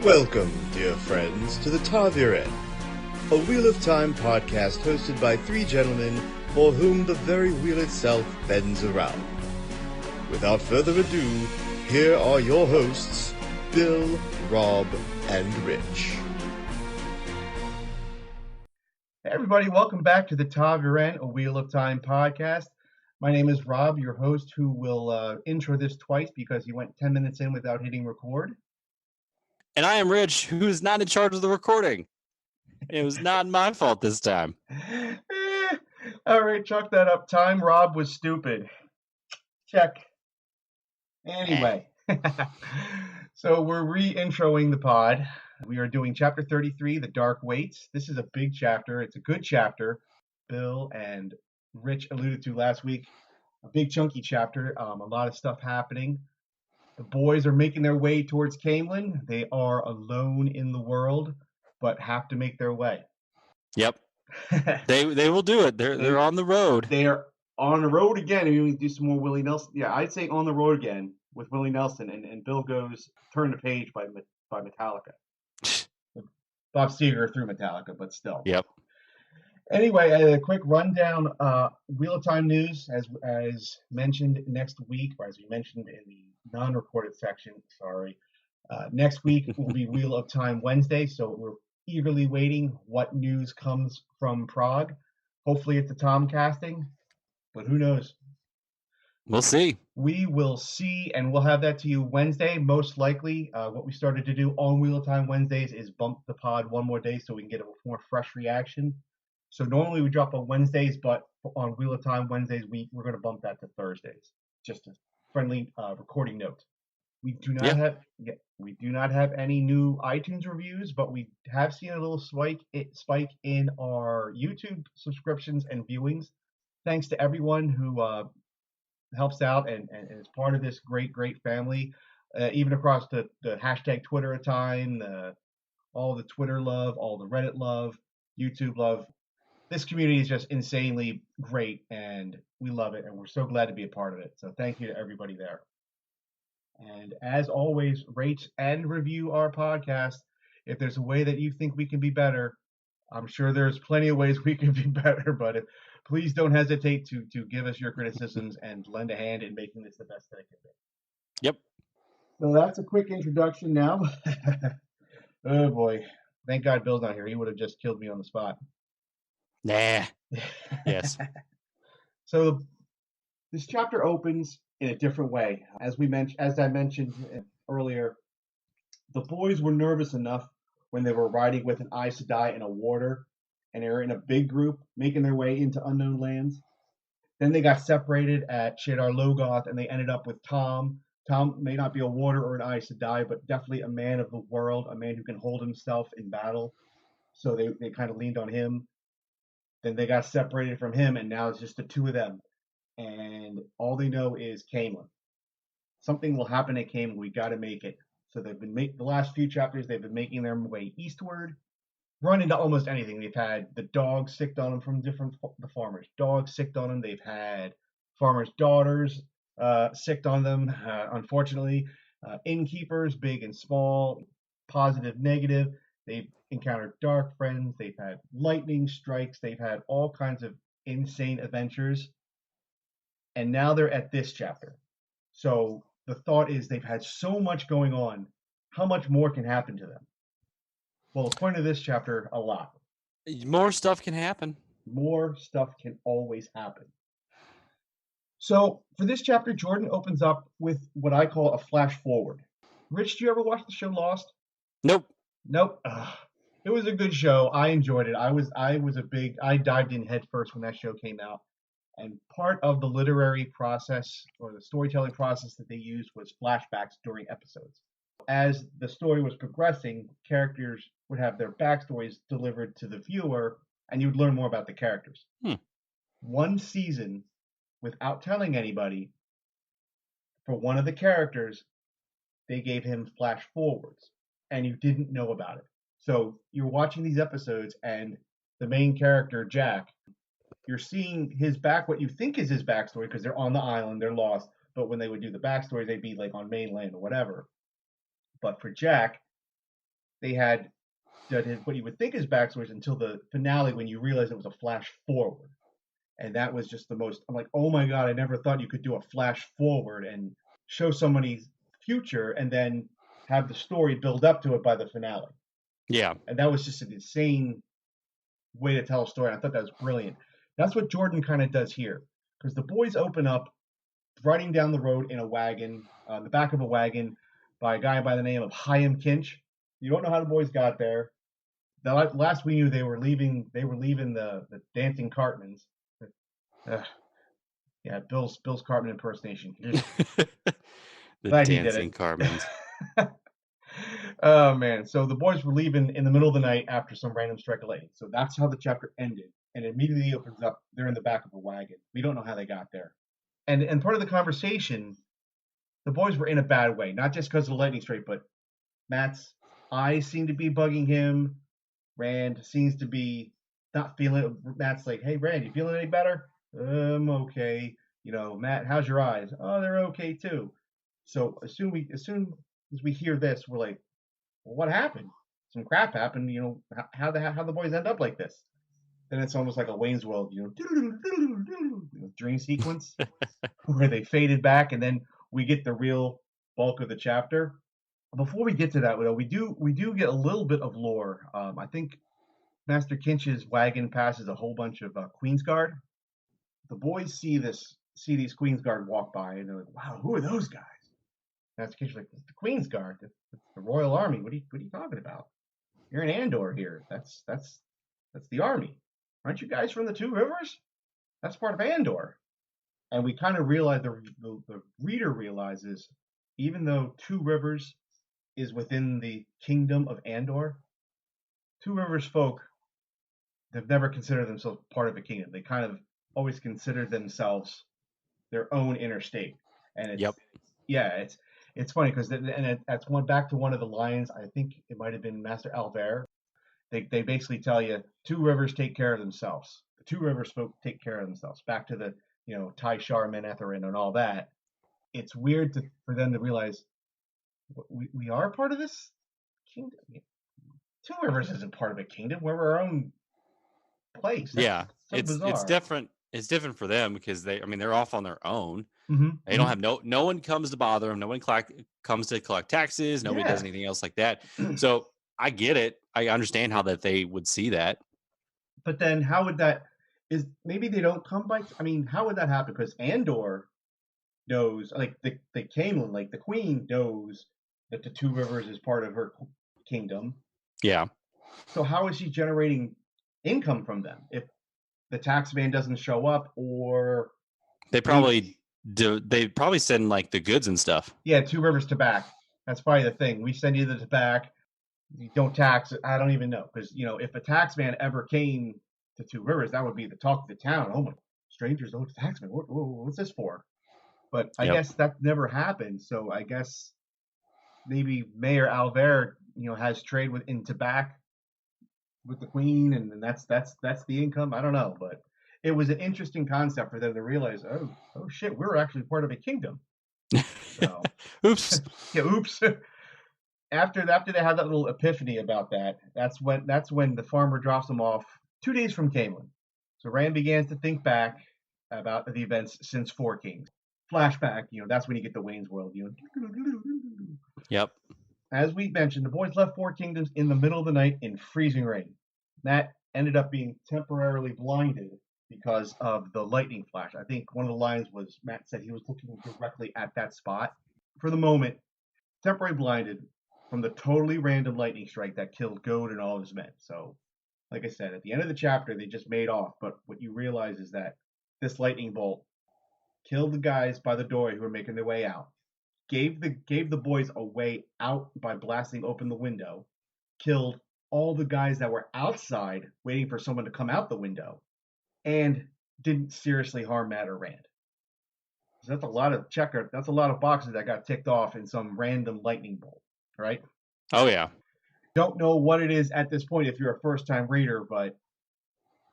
Welcome, dear friends, to the Taviren, a Wheel of Time podcast hosted by three gentlemen for whom the very wheel itself bends around. Without further ado, here are your hosts, Bill, Rob, and Rich. Hey everybody, welcome back to the Taviren, a Wheel of Time podcast. My name is Rob, your host, who will intro this twice because he went 10 minutes in without hitting record. And I am Rich, who's not in charge of the recording. It was not my fault this time. All right, chalk that up. Time Rob was stupid. Check. Anyway, so we're re-introing the pod. We are doing chapter 33, The Dark Waits. This is a big chapter. It's a good chapter. Bill and Rich alluded to last week. A big chunky chapter. A lot of stuff happening. The boys are making their way towards Camelin. They are alone in the world, but have to make their way. Yep. They will do it. They're on the road. They are on the road again. We do some more Willie Nelson. Yeah, I'd say on the road again with Willie Nelson. And Bill goes Turn the Page by Metallica. Bob Seger through Metallica, but still. Yep. Anyway, a quick rundown. Wheel of Time news, as mentioned next week, or as we mentioned in the non-recorded section. Sorry. Next week will be Wheel of Time Wednesday, so we're eagerly waiting what news comes from Prague. Hopefully it's a Tom casting, but who knows? We'll see. We will see, and we'll have that to you Wednesday, most likely. What we started to do on Wheel of Time Wednesdays is bump the pod one more day so we can get a more fresh reaction. So normally we drop on Wednesdays, but on Wheel of Time Wednesdays, we're going to bump that to Thursdays. Just a friendly recording note. We do not have any new iTunes reviews, but we have seen a little spike in our YouTube subscriptions and viewings. Thanks to everyone who helps out and is part of this great family, even across the hashtag Twitter a time, all the Twitter love, all the Reddit love, YouTube love. This community is just insanely great, and we love it, and we're so glad to be a part of it. So thank you to everybody there. And as always, rate and review our podcast. If there's a way that you think we can be better, I'm sure there's plenty of ways we can be better, but please don't hesitate to give us your criticisms and lend a hand in making this the best that it can be. Yep. So that's a quick introduction now. Oh boy. Thank God Bill's not here. He would have just killed me on the spot. Nah. Yes. So this chapter opens in a different way. As I mentioned earlier, the boys were nervous enough when they were riding with an Aes Sedai and a warder, and they were in a big group making their way into unknown lands. Then they got separated at Shadar Logoth, and they ended up with Tom. Tom may not be a warder or an Aes Sedai, but definitely a man of the world, a man who can hold himself in battle. So they kind of leaned on him. Then they got separated from him, and now it's just the two of them. And all they know is Camelin. Something will happen at Camelin. We got to make it. So they've been the last few chapters. They've been making their way eastward, run into almost anything. They've had the dogs sicked on them from the farmers. Dogs sicked on them. They've had farmers' daughters sicked on them. Unfortunately, innkeepers, big and small, positive, negative. They've encountered dark friends. They've had lightning strikes. They've had all kinds of insane adventures. And now they're at this chapter. So the thought is they've had so much going on. How much more can happen to them? Well, according to this chapter, a lot. More stuff can happen. More stuff can always happen. So for this chapter, Jordan opens up with what I call a flash forward. Rich, do you ever watch the show Lost? Nope. It was a good show. I enjoyed it. I dived in head first when that show came out. And part of the literary process or the storytelling process that they used was flashbacks during episodes. As the story was progressing, characters would have their backstories delivered to the viewer, and you'd learn more about the characters. One season, without telling anybody, for one of the characters, they gave him flash forwards, and you didn't know about it. So you're watching these episodes, and the main character, Jack, you're seeing what you think is his backstory, because they're on the island, they're lost. But when they would do the backstory, they'd be like on mainland or whatever. But for Jack, they had what you would think is backstories until the finale when you realize it was a flash forward. And that was just the most, I'm like, oh my God, I never thought you could do a flash forward and show somebody's future and then have the story build up to it by the finale. Yeah. And that was just an insane way to tell a story. I thought that was brilliant. That's what Jordan kind of does here, because the boys open up riding down the road in a wagon, the back of a wagon, by a guy by the name of Chaim Kinch. You don't know how the boys got there. The last we knew, they were leaving. They were leaving the dancing Cartmans. Yeah, Bill's Cartman impersonation. The Glad he did dancing it. Cartmans. Oh man! So the boys were leaving in the middle of the night after some random strike of lightning. So that's how the chapter ended, and it immediately opens up. They're in the back of a wagon. We don't know how they got there. And part of the conversation, the boys were in a bad way, not just because of the lightning strike, but Matt's eyes seem to be bugging him. Rand seems to be not feeling it. Matt's like, "Hey, Rand, you feeling any better?" Okay. Matt, how's your eyes? Oh, they're okay too. So as soon as we hear this, we're like, well, what happened? Some crap happened. How the boys end up like this? Then it's almost like a Wayne's World, dream sequence where they faded back, and then we get the real bulk of the chapter. Before we get to that, though, we do get a little bit of lore. I think Master Kinch's wagon passes a whole bunch of Queensguard. The boys see these Queensguard walk by, and they're like, "Wow, who are those guys?" Master Kinch's like, "It's the Queensguard, it's the Royal Army. What are you talking about? You're in Andor here. That's the army. Aren't you guys from the Two Rivers? That's part of Andor." And we kind of realize the reader realizes, even though Two Rivers is within the kingdom of Andor, Two Rivers folk, they've never considered themselves part of a kingdom. They kind of always considered themselves their own interstate. And Yep. it's funny because that's back to one of the lines. I think it might have been Master Alver. They basically tell you Two Rivers take care of themselves. The Two Rivers folk take care of themselves. Back to the Ty Shar, Menetherin, and all that. It's weird for them to realize we are part of this kingdom. Two Rivers isn't part of a kingdom. We're our own place. That's Yeah. so It's bizarre. different. It's different for them because they're off on their own. Mm-hmm. They don't have no one comes to bother them. No one comes to collect taxes. Nobody does anything else like that. So I get it. I understand how that they would see that. But then how would that maybe they don't come by? I mean, how would that happen? Because Andor knows, like the Camelin, like the Queen knows that the Two Rivers is part of her kingdom. Yeah. So how is she generating income from them if the tax man doesn't show up? Or they probably do. They probably send like the goods and stuff. Yeah, Two Rivers tobacco. That's probably the thing. We send you the tobacco. You don't tax it. I don't even know, because if a tax man ever came to Two Rivers, that would be the talk of the town. Oh my, strangers, oh, tax man. What's this for? But I guess that never happened. So I guess maybe Mayor Alver, has trade in tobacco with the Queen, and that's the income. I don't know, but it was an interesting concept for them to realize. Oh shit, we're actually part of a kingdom. So, oops. Yeah, oops. After they have that little epiphany about that, that's when the farmer drops them off 2 days from Camelin. So Rand begins to think back about the events since Four Kings. Flashback, that's when you get the Wayne's World. Yep. As we mentioned, the boys left Four Kingdoms in the middle of the night in freezing rain. Matt ended up being temporarily blinded because of the lightning flash. I think one of the lines was Matt said he was looking directly at that spot. For the moment, temporarily blinded from the totally random lightning strike that killed Goad and all of his men. So, like I said, at the end of the chapter, they just made off. But what you realize is that this lightning bolt killed the guys by the doorway who were making their way out, gave the boys a way out by blasting open the window, killed all the guys that were outside waiting for someone to come out the window, and didn't seriously harm Matt or Rand. So that's a lot of boxes that got ticked off in some random lightning bolt, right? Oh yeah. Don't know what it is at this point if you're a first time reader, but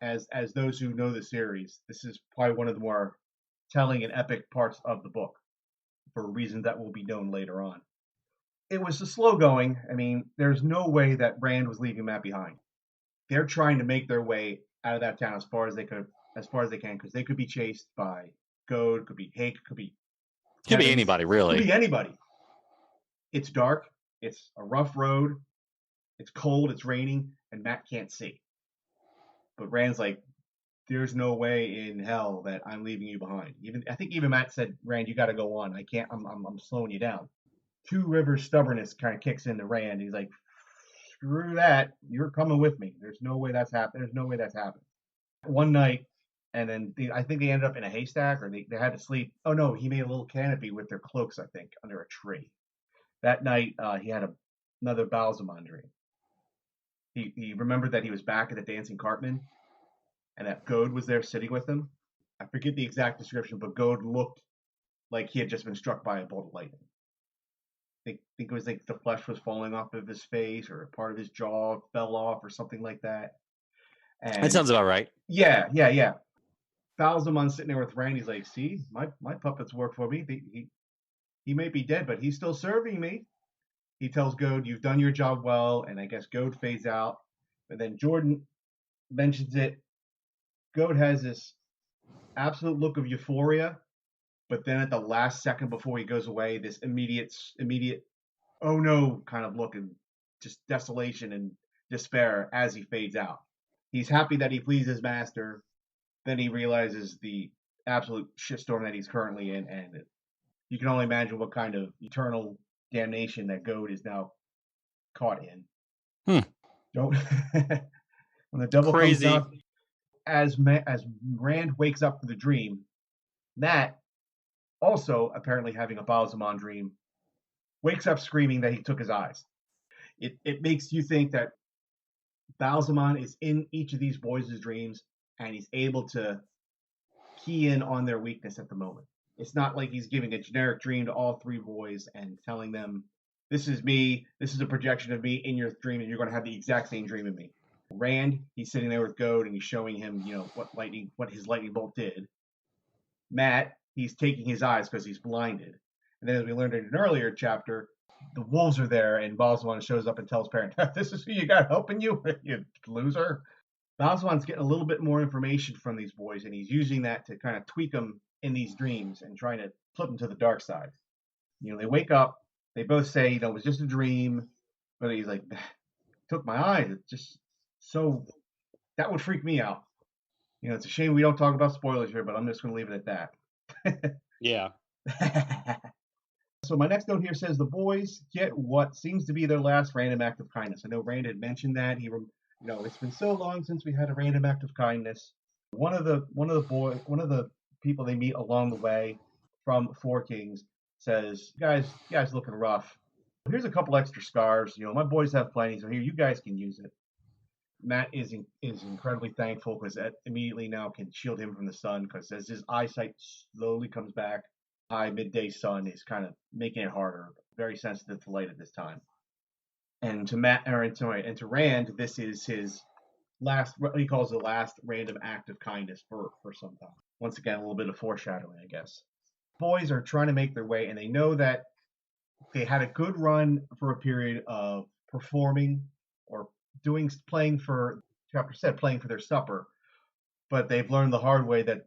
as those who know the series, this is probably one of the more telling and epic parts of the book, for reasons that will be known later on. it was a slow going. I mean, there's no way that Rand was leaving Matt behind. They're trying to make their way out of that town as far as they can, because they could be chased by Goad, could be Hake, could be anybody, could really. be anybody. It's dark. It's a rough road. It's cold. It's raining, and Matt can't see. But Rand's like, there's no way in hell that I'm leaving you behind. I think even Matt said, Rand, you got to go on. I can't. I'm slowing you down. Two Rivers stubbornness kind of kicks into Rand. He's like, screw that. You're coming with me. There's no way that's happened. There's no way that's happened. One night, and then I think they ended up in a haystack, or they had to sleep. Oh no, he made a little canopy with their cloaks, I think, under a tree. That night, he had another Balsamon dream. He remembered that he was back at the Dancing Cartman, and that Goad was there sitting with him. I forget the exact description, but Goad looked like he had just been struck by a bolt of lightning. I think it was like the flesh was falling off of his face, or part of his jaw fell off, or something like that. And That sounds about right. Yeah. Balsamon's sitting there with Rand. He's like, see, my puppets work for me. He may be dead, but he's still serving me. He tells Goad, you've done your job well, and I guess Goad fades out. But then Jordan mentions it. Goad has this absolute look of euphoria, but then at the last second before he goes away, this immediate oh no kind of look, and just desolation and despair as he fades out. He's happy that he pleased his master. Then he realizes the absolute shitstorm that he's currently in, and you can only imagine what kind of eternal damnation that Goad is now caught in. Don't when the devil comes down. As Rand wakes up from the dream, Matt, also apparently having a Balsamon dream, wakes up screaming that he took his eyes. It makes you think that Balsamon is in each of these boys' dreams, and he's able to key in on their weakness at the moment. It's not like he's giving a generic dream to all three boys and telling them, this is me, this is a projection of me in your dream, and you're going to have the exact same dream of me. Rand, he's sitting there with Goad, and he's showing him, what his lightning bolt did. Matt, he's taking his eyes because he's blinded. And then, as we learned in an earlier chapter, the wolves are there, and Balsamon shows up and tells Parent, this is who you got helping you, you loser. Balsamon's getting a little bit more information from these boys, and he's using that to kind of tweak them in these dreams and trying to flip them to the dark side. They wake up, they both say, it was just a dream, but he's like, took my eyes. It's just so, that would freak me out. It's a shame we don't talk about spoilers here, but I'm just going to leave it at that. Yeah. So my next note here says the boys get what seems to be their last random act of kindness. I know Rand had mentioned that. It's been so long since we had a random act of kindness. One of the people they meet along the way from Four Kings says, you guys looking rough. Here's a couple extra scars. My boys have plenty, so here, you guys can use it. Matt is incredibly thankful because that immediately now can shield him from the sun, because as his eyesight slowly comes back, high midday sun is kind of making it harder. Very sensitive to light at this time. And to Rand, this is his last, what he calls the last random act of kindness for some time. Once again, a little bit of foreshadowing, I guess. Boys are trying to make their way, and they know that they had a good run for a period of performing or playing for their supper, but they've learned the hard way that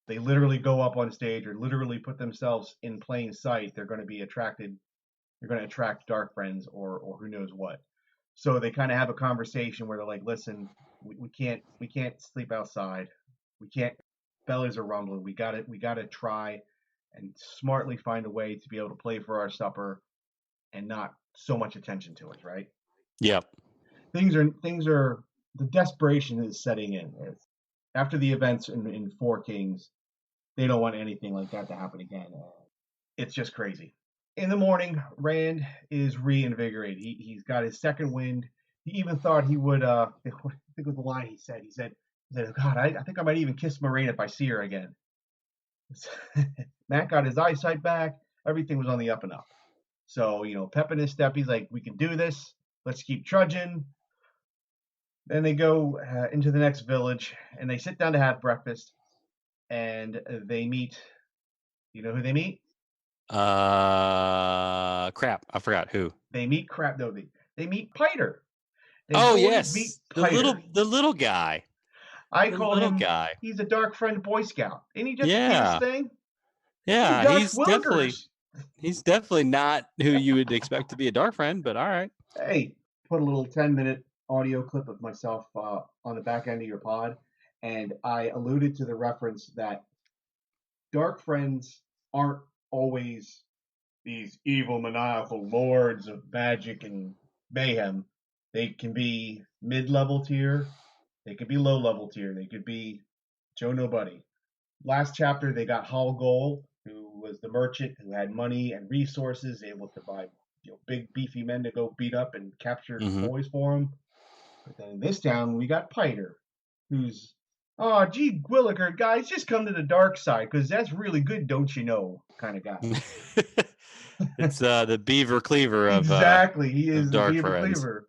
they literally go up on stage or literally put themselves in plain sight. They're going to attract dark friends or who knows what. So they kind of have a conversation where they're like, listen, we can't sleep outside. We can't, bellies are rumbling. We gotta try and smartly find a way to be able to play for our supper and not so much attention to it, right? Yep. Things are the desperation is setting in. After the events in Four Kings, they don't want anything like that to happen again. It's just crazy. In the morning, Rand is reinvigorated. He's got his second wind. He even thought he would, I think it was the line he said, God, I think I might even kiss Moiraine if I see her again. Matt got his eyesight back. Everything was on the up and up. So, pep in his step. He's like, we can do this. Let's keep trudging. Then they go into the next village, and they sit down to have breakfast, and they meet. You know who they meet? Crap. I forgot who. They meet crap. No, they meet Piter. The Oh boys meet yes, the Piter. little guy. I The called little him. guy. He's a dark friend Boy Scout. Ain't he just the cutest Yeah, thing? Hey, yeah. Dutch Willikers. He's definitely not who you would expect to be a dark friend, but all right. Hey, put a little 10-minute audio clip of myself on the back end of your pod, and I alluded to the reference that dark friends aren't always these evil, maniacal lords of magic and mayhem. They can be mid-level tier. They could be low-level tier. They could be Joe Nobody. Last chapter, they got Hal Goal, who was the merchant who had money and resources, able to buy big beefy men to go beat up and capture Mm-hmm. boys for him. But then in this town, we got Piter, who's, oh, gee, Williker, guys, just come to the dark side, because that's really good, don't you know, kind of guy. It's the Beaver Cleaver of exactly, he is the Dark Beaver Friends. Cleaver.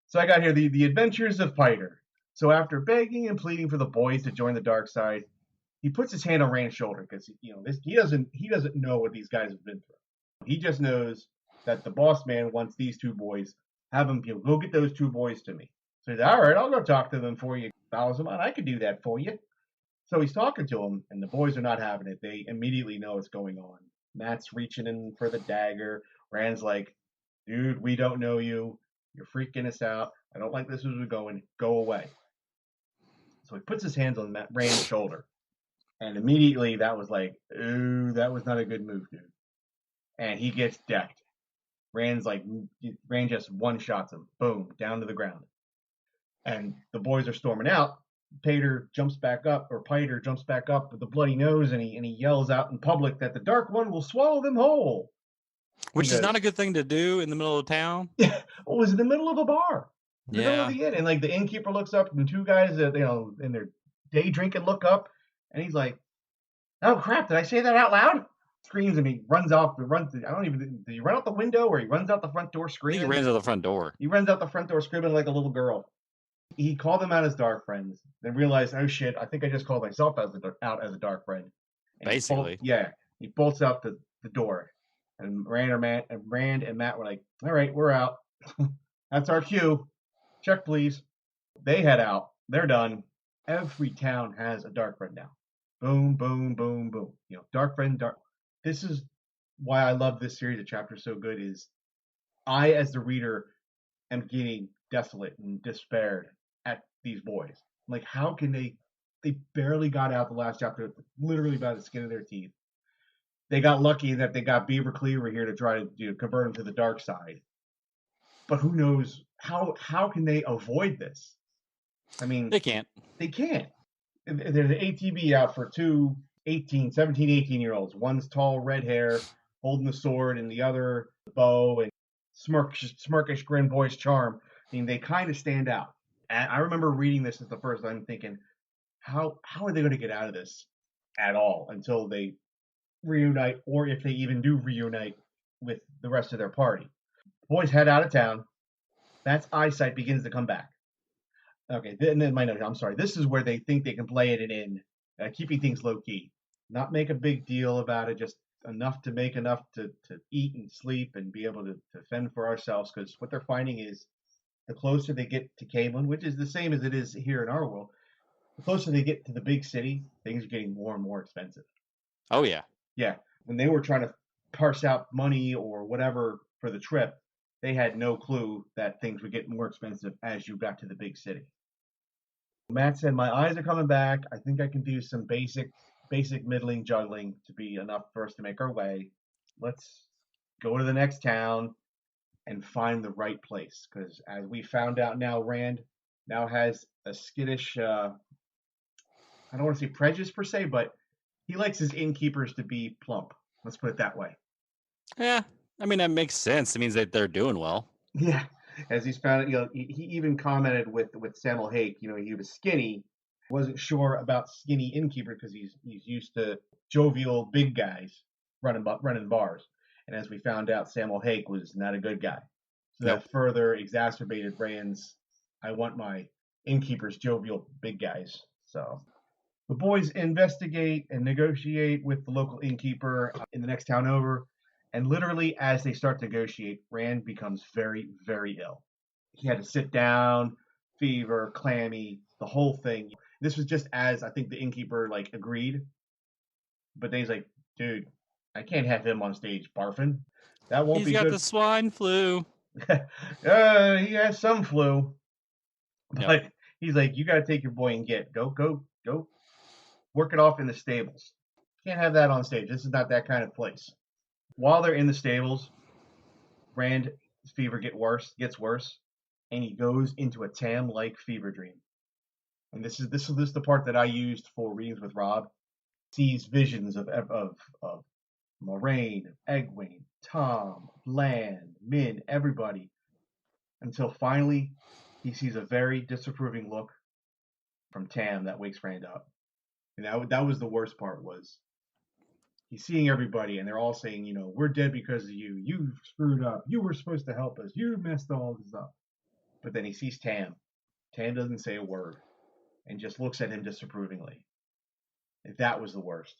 So I got here the Adventures of Piter. So after begging and pleading for the boys to join the dark side, he puts his hand on Rand's shoulder because he doesn't know what these guys have been through. He just knows that the boss man wants these two boys. Have him go get those two boys to me. So he's all right. I'll go talk to them for you, Bowserman. I can do that for you. So he's talking to them, and the boys are not having it. They immediately know what's going on. Matt's reaching in for the dagger. Rand's like, dude, we don't know you. You're freaking us out. I don't like this as we're going. Go away. So he puts his hands on Rand's shoulder. And immediately that was like, ooh, that was not a good move, dude. And he gets decked. Rand just one-shots him. Boom, down to the ground. And the boys are storming out. Piter jumps back up with a bloody nose, and he yells out in public that the Dark One will swallow them whole. Which is not a good thing to do in the middle of town. Yeah, it was in the middle of a bar. The middle of the inn. And like the innkeeper looks up, and two guys that in their day drinking look up, and he's like, oh crap, did I say that out loud? Screams, and he runs off. Did he run out the window, or he runs out the front door screaming? He runs out the front door. He runs out the front door screaming like a little girl. He called them out as dark friends, then realized, oh shit, I think I just called myself out as a dark friend. And basically. He bolts out the door. And Rand and Matt were like, all right, we're out. That's our cue. Check, please. They head out. They're done. Every town has a dark friend now. Boom, boom, boom, boom. Dark friend, dark. This is why I love this series of chapters so good is I, as the reader, am getting desolate and despaired at these boys. Like, how can they barely got out the last chapter, literally by the skin of their teeth. They got lucky that they got Beaver Cleaver here to try to convert them to the dark side. But who knows, how can they avoid this? I mean, they can't. They can't. There's an ATV out for two 17, 18-year-olds. One's tall, red hair, holding the sword, and the other the bow and smirkish grin, boy's charm. I mean, they kind of stand out. And I remember reading this at the first time thinking, how are they going to get out of this at all until they reunite, or if they even do reunite with the rest of their party? Boys head out of town. Matt's eyesight begins to come back. Okay, and then my note. I'm sorry. This is where they think they can play it in, keeping things low key, not make a big deal about it, just enough to make enough to eat and sleep and be able to fend for ourselves. Because what they're finding is, the closer they get to Camelin, which is the same as it is here in our world, the closer they get to the big city, things are getting more and more expensive. Oh yeah, yeah. When they were trying to parse out money or whatever for the trip, they had no clue that things would get more expensive as you got to the big city. Matt said, my eyes are coming back. I think I can do some basic middling juggling to be enough for us to make our way. Let's go to the next town and find the right place. Because as we found out now, Rand now has a skittish, I don't want to say prejudice per se, but he likes his innkeepers to be plump. Let's put it that way. Yeah, I mean, that makes sense. It means that they're doing well. Yeah. As he's found, he even commented with Samuel Hake, he was skinny, wasn't sure about skinny innkeeper because he's used to jovial big guys running bars. And as we found out, Samuel Hake was not a good guy. So that further exacerbated Rand's, I want my innkeepers jovial big guys. So the boys investigate and negotiate with the local innkeeper in the next town over. And literally, as they start to negotiate, Rand becomes very, very ill. He had to sit down, fever, clammy, the whole thing. This was just as I think the innkeeper like agreed, but then he's like, dude, I can't have him on stage barfing. That won't He's be got good. the swine flu. He has some flu, Yep. but he's like, you got to take your boy and go, work it off in the stables. Can't have that on stage. This is not that kind of place. While they're in the stables, Rand's fever gets worse, and he goes into a Tam-like fever dream. And this is the part that I used for readings with Rob. Sees visions of Moraine, Egwene, Tom, Lan, Min, everybody, until finally he sees a very disapproving look from Tam that wakes Rand up. And that was the worst part, was he's seeing everybody and they're all saying, we're dead because of you. You screwed up. You were supposed to help us. You messed all this up. But then he sees Tam. Tam doesn't say a word and just looks at him disapprovingly. That was the worst.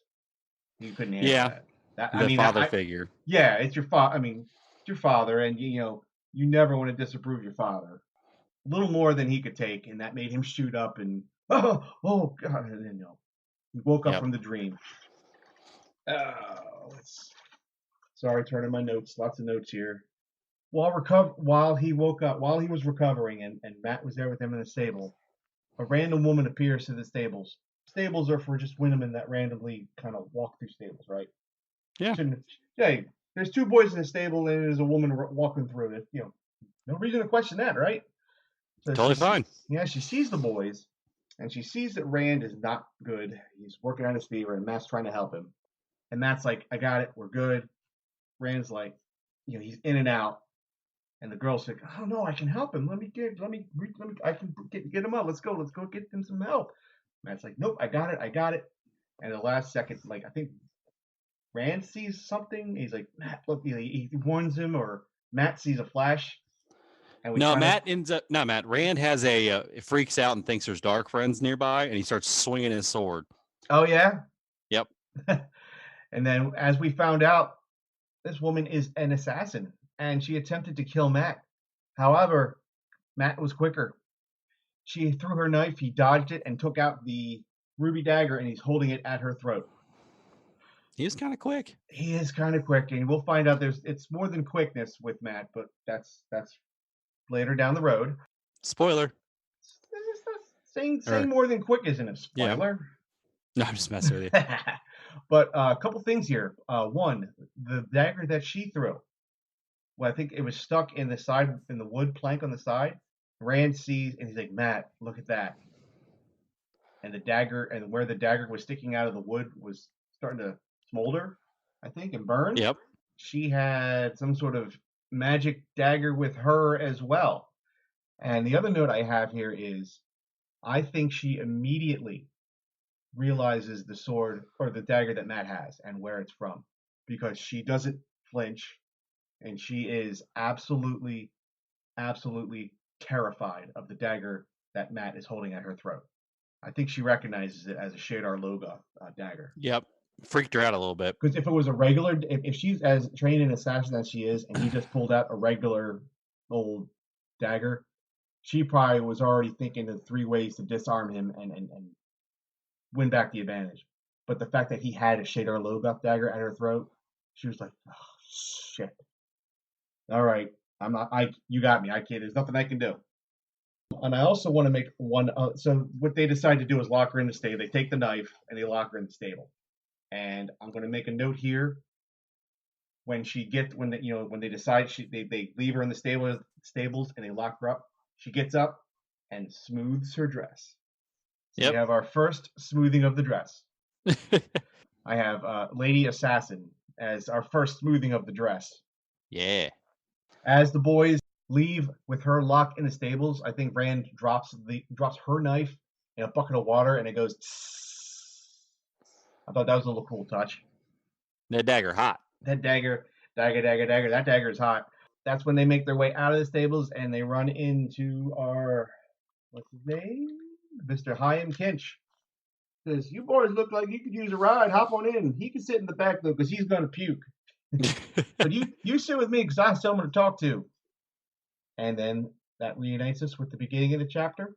You couldn't handle that. The father figure. Yeah, it's your father. I mean, it's your father, and you never want to disapprove your father. A little more than he could take, and that made him shoot up and oh god, and then he woke up from the dream. Sorry, turning my notes. Lots of notes here. While he was recovering, and Matt was there with him in the stable, a random woman appears to the stables. Stables are for just women that randomly kind of walk through stables, right? Yeah. Hey, there's two boys in the stable and there's a woman walking through it. No reason to question that, right? So totally fine. She sees the boys, and she sees that Rand is not good. He's working on his fever, and Matt's trying to help him. And Matt's like, I got it. We're good. Rand's like, he's in and out. And the girl's like, oh no, I can help him. I can get him up. Let's go get him some help. Matt's like, nope, I got it. And the last second, like, I think Rand sees something. He's like, Matt, look, he warns him, or Matt sees a flash. And Rand has freaks out and thinks there's dark friends nearby, and he starts swinging his sword. Oh, yeah? Yep. And then, as we found out, this woman is an assassin, and she attempted to kill Matt. However, Matt was quicker. She threw her knife, he dodged it, and took out the ruby dagger, and he's holding it at her throat. He is kind of quick. He is kind of quick, and we'll find out it's more than quickness with Matt, but that's later down the road. Spoiler. Saying more than quick isn't a spoiler. Yeah. No, I'm just messing with you. But a couple things here. One, the dagger that she threw. Well, I think it was stuck in the wood plank on the side. Rand sees, and he's like, Matt, look at that. And the dagger, and where the dagger was sticking out of the wood was starting to smolder, I think, and burn. Yep. She had some sort of magic dagger with her as well. And the other note I have here is, I think she immediately realizes the sword or the dagger that Matt has and where it's from, because she doesn't flinch, and she is absolutely terrified of the dagger that Matt is holding at her throat. I think she recognizes it as a Shadar Logoth dagger. Yep. Freaked her out a little bit. Because if it was a regular, if she's as trained an assassin as she is, and he just pulled out a regular old dagger, she probably was already thinking of 3 ways to disarm him and win back the advantage. But the fact that he had a Shadar Logoth dagger at her throat, she was like, oh, shit. All right. You got me. There's nothing I can do. And I also want to make one. So what they decide to do is lock her in the stable. They take the knife and they lock her in the stable. And I'm going to make a note here. When they decide they leave her in the stables and they lock her up, she gets up and smooths her dress. So we have our first smoothing of the dress. I have Lady Assassin as our first smoothing of the dress. Yeah. As the boys leave with her locked in the stables, I think Rand drops her knife in a bucket of water, and it goes. Tss. I thought that was a little cool touch. That dagger hot. That dagger. That dagger is hot. That's when they make their way out of the stables, and they run into our, what's his name? Mr. Hyam Kinch. Says, you boys look like you could use a ride. Hop on in. He can sit in the back, though, because he's going to puke. But you sit with me because I have someone to talk to. And then that reunites us with the beginning of the chapter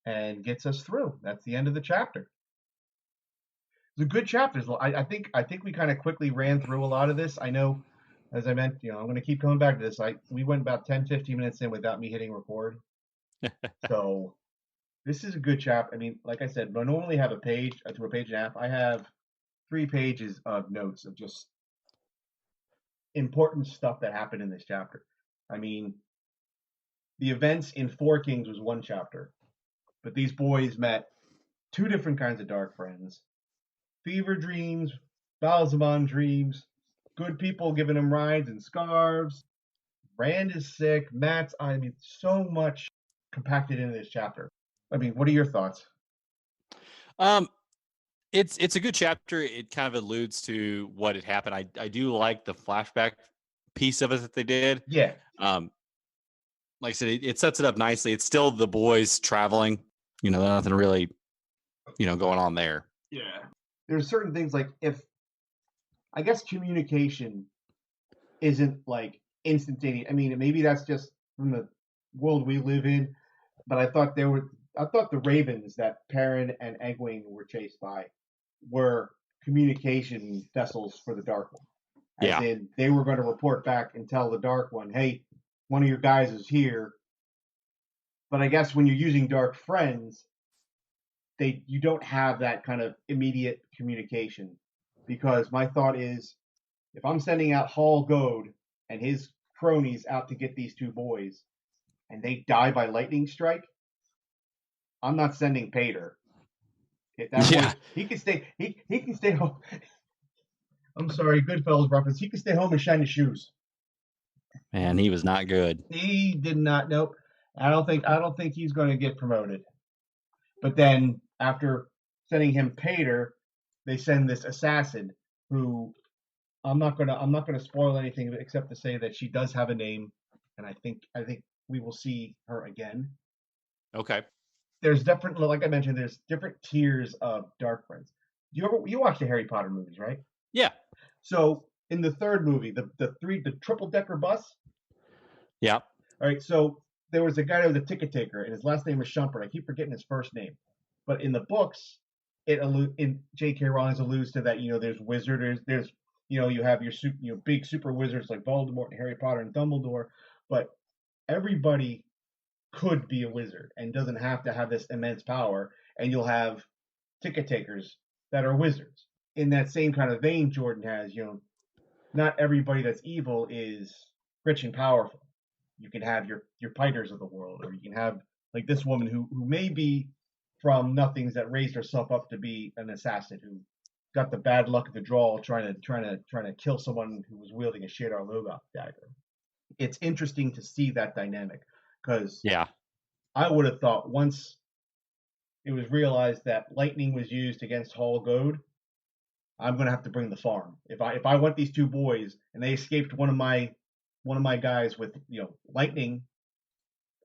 and gets us through. That's the end of the chapter. It's a good chapter. I think we kind of quickly ran through a lot of this. I know, as I meant, I'm going to keep coming back to this. We went about 10, 15 minutes in without me hitting record. So this is a good chapter. I mean, like I said, I normally have a page to a page and a half. I have 3 pages of notes of just important stuff that happened in this chapter. I mean, the events in Four Kings was one chapter, but these boys met 2 different kinds of dark friends. Fever dreams, Balsamon dreams, good people giving them rides and scarves. Rand is sick. I mean, so much compacted into this chapter. I mean, what are your thoughts? It's a good chapter. It kind of alludes to what had happened. I do like the flashback piece of it that they did. Yeah. Like I said, it sets it up nicely. It's still the boys traveling. Nothing really, going on there. Yeah. There's certain things like I guess communication isn't like instantaneous. I mean, maybe that's just from the world we live in, but I thought the ravens that Perrin and Egwene were chased by were communication vessels for the Dark One. As in, they were going to report back and tell the Dark One, hey, one of your guys is here. But I guess when you're using Dark Friends, you don't have that kind of immediate communication. Because my thought is, if I'm sending out Hall Goad and his cronies out to get these 2 boys, and they die by lightning strike, I'm not sending Pater. Boy, he can stay. He can stay home. I'm sorry, Goodfellas reference. He can stay home and shine his shoes. Man, he was not good. He did not. Nope. I don't think he's going to get promoted. But then after sending him Pater, they send this assassin who I'm not gonna spoil anything except to say that she does have a name, and I think we will see her again. Okay. There's definitely, like I mentioned, there's different tiers of Dark Friends. You watch the Harry Potter movies, right? Yeah. So in the 3rd movie, the triple-decker bus. Yeah. All right. So there was a guy that was a ticket taker, and his last name was Shumpert. I keep forgetting his first name, but in the books, in J.K. Rowling alludes to that. There's wizards. There's you have your big super wizards like Voldemort and Harry Potter and Dumbledore, but everybody could be a wizard and doesn't have to have this immense power, and you'll have ticket takers that are wizards. In that same kind of vein, Jordan has, not everybody that's evil is rich and powerful. You can have your Piters of the world, or you can have like this woman who may be from nothings that raised herself up to be an assassin who got the bad luck of the draw trying to kill someone who was wielding a Shadar Logoth dagger. It's interesting to see that dynamic. Because I would have thought once it was realized that lightning was used against Hall Goad, I'm going to have to bring the farm. If I want these 2 boys and they escaped one of my guys with lightning,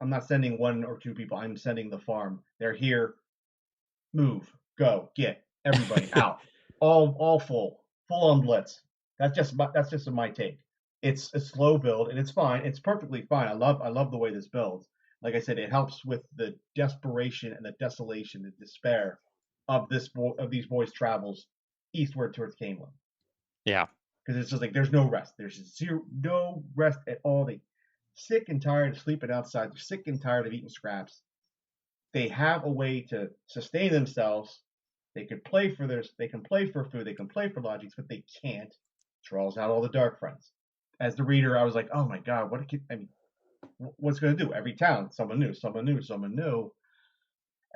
I'm not sending 1 or 2 people. I'm sending the farm. They're here. Move, go, get everybody out. All full on blitz. That's just my take. It's a slow build, and it's fine. It's perfectly fine. I love the way this builds. Like I said, it helps with the desperation and the desolation and despair of these boys' travels eastward towards Camelot. Yeah, because it's just like there's no rest. There's no rest at all. They sick and tired of sleeping outside. They're sick and tired of eating scraps. They have a way to sustain themselves. They can play for food. They can play for lodgings, but they can't. Draws out all the Dark Friends. As the reader, I was like, oh my god, what's going to do? Every town, someone new.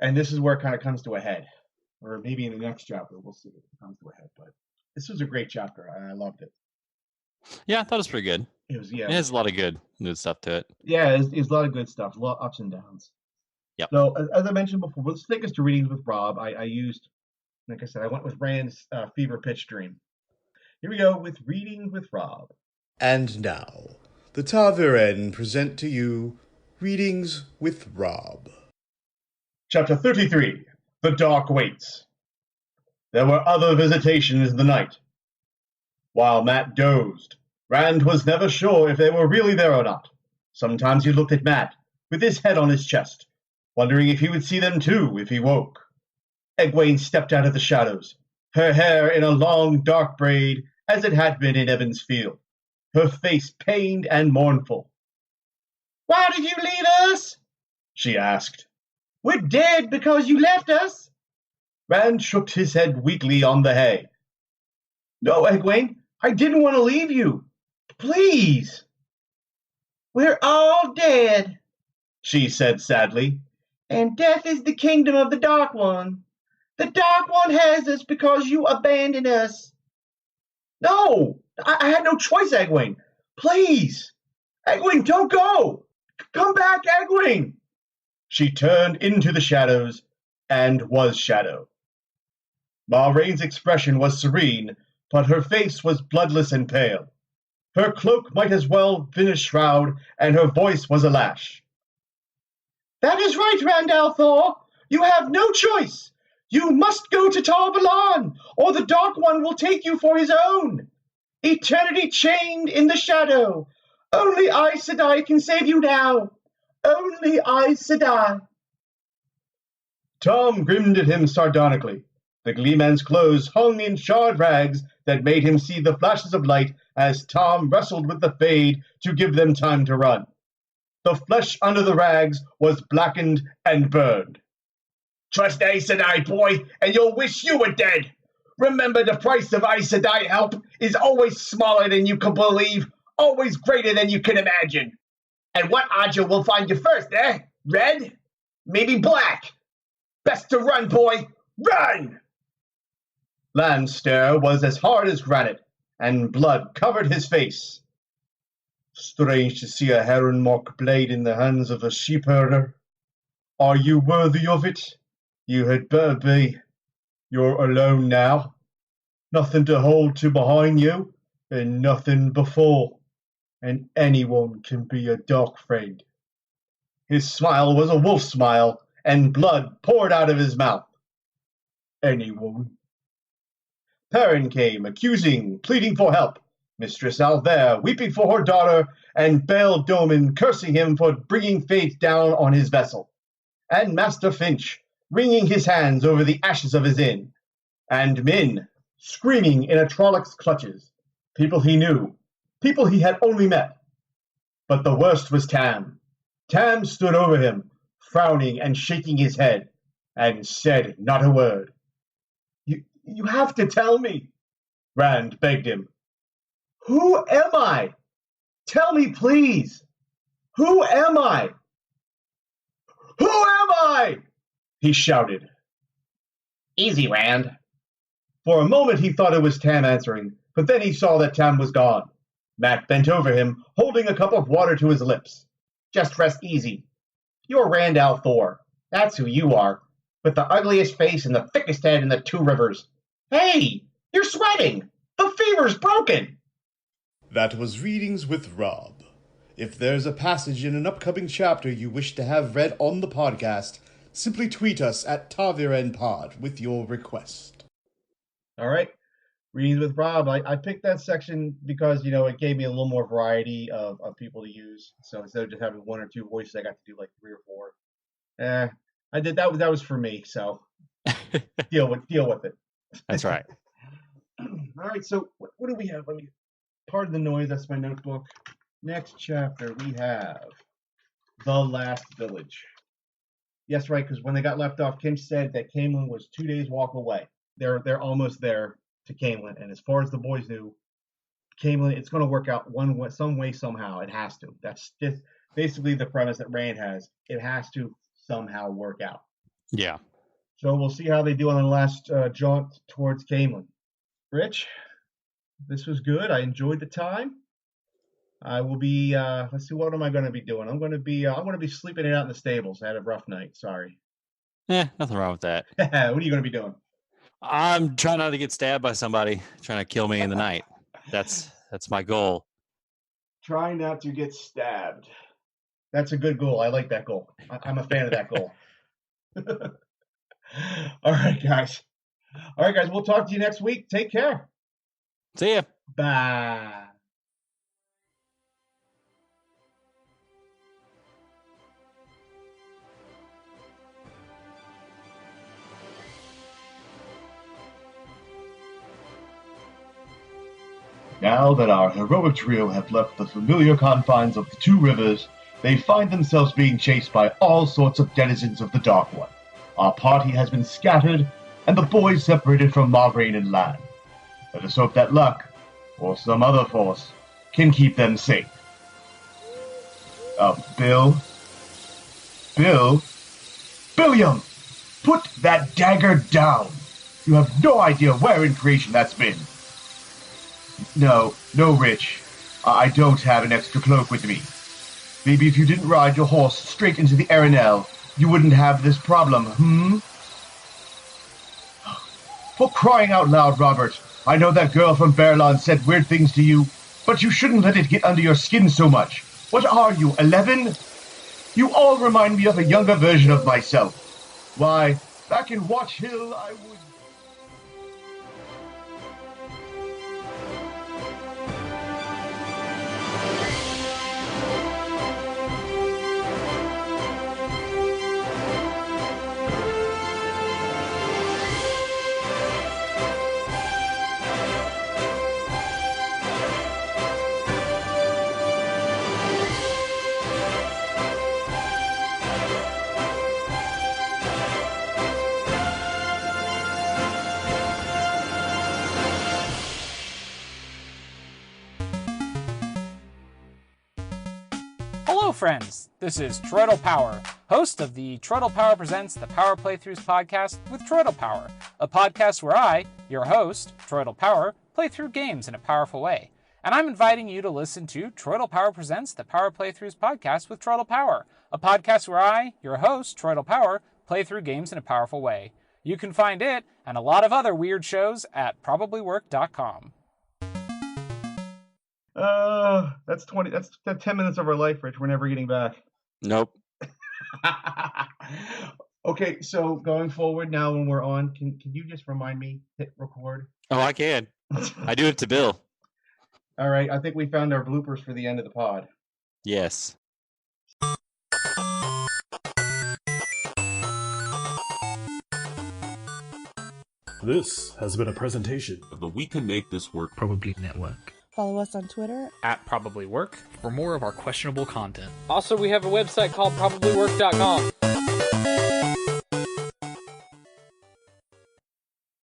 And this is where it kind of comes to a head. Or maybe in the next chapter, we'll see if it comes to a head. But this was a great chapter. I loved it. Yeah, I thought it was pretty good. It has a lot of good stuff to it. Yeah, it's a lot of good stuff. A lot of ups and downs. Yeah. So, as I mentioned before, let's take us to readings with Rob. I used, like I said, I went with Rand's Fever Pitch Dream. Here we go with Readings with Rob. And now, the Taviren present to you Readings with Rob. Chapter 33, The Dark Waits. There were other visitations in the night. While Matt dozed, Rand was never sure if they were really there or not. Sometimes he looked at Matt, with his head on his chest, wondering if he would see them too if he woke. Egwene stepped out of the shadows, her hair in a long, dark braid, as it had been in Evan's field, her face pained and mournful. "Why did you leave us?" she asked. "We're dead because you left us." Rand shook his head weakly on the hay. "No, Egwene, I didn't want to leave you. Please." "We're all dead," she said sadly, "and death is the kingdom of the Dark One. The Dark One has us because you abandoned us." "No, I had no choice, Egwene. Please. Egwene, don't go. Come back, Egwene." She turned into the shadows and was Shadow. Moiraine's expression was serene, but her face was bloodless and pale. Her cloak might as well been a shroud, and her voice was a lash. "That is right, Randall Thor. You have no choice. You must go to Tar Balan, or the Dark One will take you for his own. Eternity chained in the shadow. Only Aes Sedai can save you now. Only Aes Sedai." Tom grinned at him sardonically. The Gleeman's clothes hung in charred rags that made him see the flashes of light as Tom wrestled with the Fade to give them time to run. The flesh under the rags was blackened and burned. "Trust Aes Sedai, boy, and you'll wish you were dead. Remember, the price of Aes Sedai help is always smaller than you can believe, always greater than you can imagine. And what Aja will find you first, eh? Red? Maybe black? Best to run, boy, run!" Land's stare was as hard as granite, and blood covered his face. "Strange to see a heron mark blade in the hands of a sheep herder. Are you worthy of it? You had better be. You're alone now. Nothing to hold to behind you, and nothing before. And anyone can be a dark friend." His smile was a wolf smile, and blood poured out of his mouth. "Anyone." Perrin came, accusing, pleading for help, Mistress Alver weeping for her daughter, and Bael Doman cursing him for bringing fate down on his vessel, and Master Finch wringing his hands over the ashes of his inn, and Min screaming in a Trollocs' clutches, people he knew, people he had only met. But the worst was Tam. Tam stood over him, frowning and shaking his head, and said not a word. You have to tell me," Rand begged him. "Who am I? Tell me, please. Who am I? Who am I?" he shouted. "Easy, Rand." For a moment he thought it was Tam answering, but then he saw that Tam was gone. Matt bent over him, holding a cup of water to his lips. "Just rest easy. You're Randall Thor. That's who you are, with the ugliest face and the thickest head in the Two Rivers. Hey, you're sweating. The fever's broken." That was Readings with Rob. If there's a passage in an upcoming chapter you wish to have read on the podcast, simply tweet us at TavirenPod with your request. All right. Readings with Rob. I picked that section because, it gave me a little more variety of people to use. So instead of just having one or two voices, I got to do like 3 or 4. I did that. That was for me. So deal with it. That's right. All right. So what do we have? Pardon the noise. That's my notebook. Next chapter we have The Last Village. Yes, right. Because when they got left off, Kim said that Caemlyn was 2 days walk away. They're almost there to Caemlyn, and as far as the boys knew, Caemlyn, it's going to work out some way, somehow. It has to. That's just basically the premise that Rand has. It has to somehow work out. Yeah. So we'll see how they do on the last jaunt towards Caemlyn. Rich, this was good. I enjoyed the time. I will be. Let's see. What am I going to be doing? I'm going to be sleeping it out in the stables. I had a rough night. Sorry. Nothing wrong with that. What are you going to be doing? I'm trying not to get stabbed by somebody trying to kill me in the night. That's my goal. Trying not to get stabbed. That's a good goal. I like that goal. I'm a fan of that goal. All right, guys. We'll talk to you next week. Take care. See ya. Bah. Now that our heroic trio have left the familiar confines of the two rivers, they find themselves being chased by all sorts of denizens of the Dark One. Our party has been scattered, and the boys separated from Mograine and Lan. Let us hope that luck, or some other force, can keep them safe. Bill? Billiam! Put that dagger down! You have no idea where in creation that's been. No, Rich. I don't have an extra cloak with me. Maybe if you didn't ride your horse straight into the Arenelle, you wouldn't have this problem, For crying out loud, Robert, I know that girl from Berlon said weird things to you, but you shouldn't let it get under your skin so much. What are you, 11? You all remind me of a younger version of myself. Why, back in Watch Hill, I would... Hello, friends. This is Troidal Power, host of the Troidal Power Presents the Power Playthroughs podcast with Troidal Power, a podcast where I, your host, Troidal Power, play through games in a powerful way. And I'm inviting you to listen to Troidal Power Presents the Power Playthroughs podcast with Troidal Power, a podcast where I, your host, Troidal Power, play through games in a powerful way. You can find it and a lot of other weird shows at probablywork.com. That's 10 minutes of our life, Rich. We're never getting back. Nope. Okay, so going forward now when we're on, can you just remind me, hit record? Oh, I can. I do it to Bill. All right, I think we found our bloopers for the end of the pod. Yes. This has been a presentation of the We Can Make This Work Probably Network. Follow us on Twitter At Probably Work. For more of our questionable content. Also, we have a website called probablywork.com.